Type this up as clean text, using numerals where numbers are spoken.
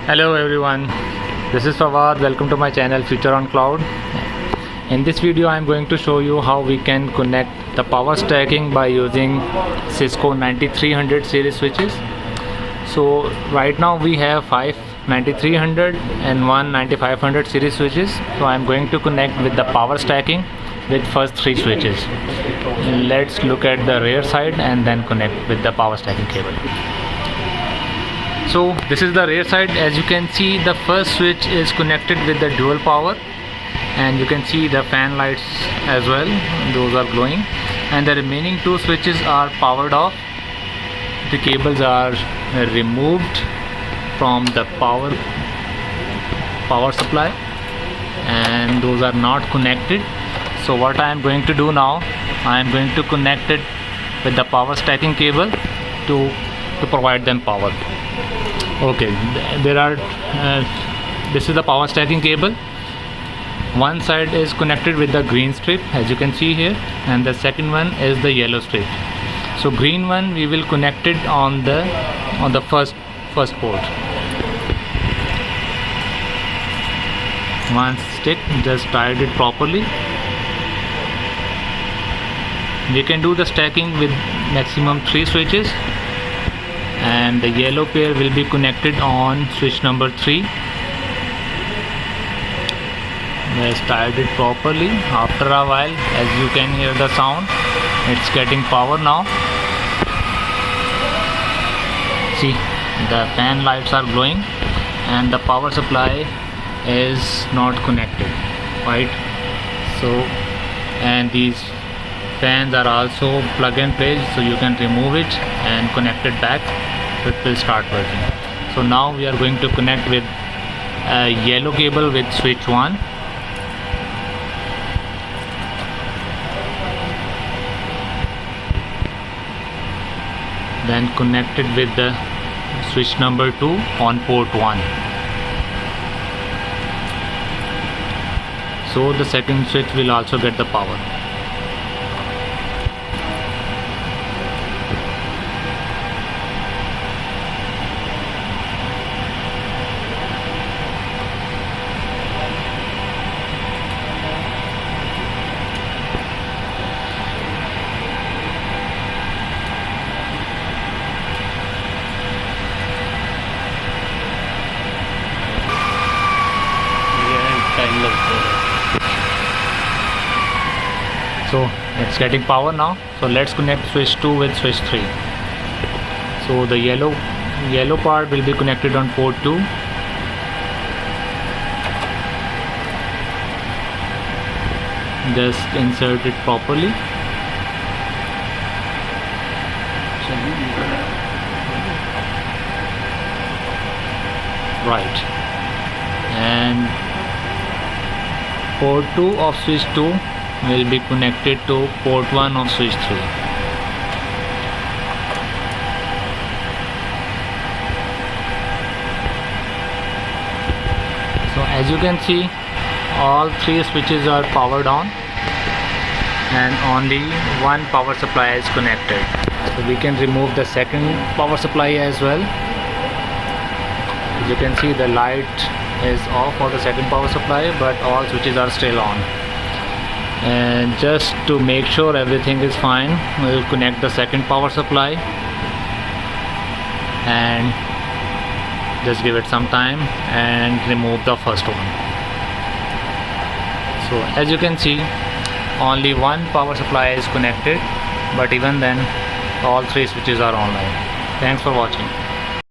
Hello everyone, this is Fawad. Welcome to my channel Future on Cloud. In this video I am going to show you how we can connect the power stacking by using Cisco 9300 series switches. So right now we have 5 9300 and 1 9500 series switches. So I am going to connect with the power stacking with first 3 switches. Let's look at the rear side and then connect with the power stacking cable. So this is the rear side. As you can see, the first switch is connected with the dual power, and you can see the fan lights as well, those are glowing, and the remaining 2 switches are powered off. The cables are removed from the power supply and those are not connected. So what I am going to do now, I am going to connect it with the power stacking cable to provide them power. Okay, this is the power stacking cable. One side is connected with the green strip, as you can see here, and the second one is the yellow strip. So green one we will connect it on the first port. One stick, just tied it properly. We can do the stacking with maximum 3 switches, and the yellow pair will be connected on switch number 3. Just tied it properly. After a while, as you can hear the sound, it's getting power now. See, the fan lights are glowing and the power supply is not connected, right? So, and these fans are also plug and play, so you can remove it and connect it back, so it will start working. So now we are going to connect with a yellow cable with switch 1. Then connect it with the switch number 2 on port 1. So the second switch will also get the power. So it's getting power now. So let's connect switch 2 with switch 3. So the yellow part will be connected on port 2. Just insert it properly. Right. And port 2 of switch 2 will be connected to port 1 of switch 3. So as you can see, all 3 switches are powered on and only one power supply is connected. So we can remove the second power supply as well. As you can see, the light is off for the second power supply, but all switches are still on. And just to make sure everything is fine, we will connect the second power supply and just give it some time and remove the first one. So as you can see, only one power supply is connected, but even then all 3 switches are online. Thanks for watching.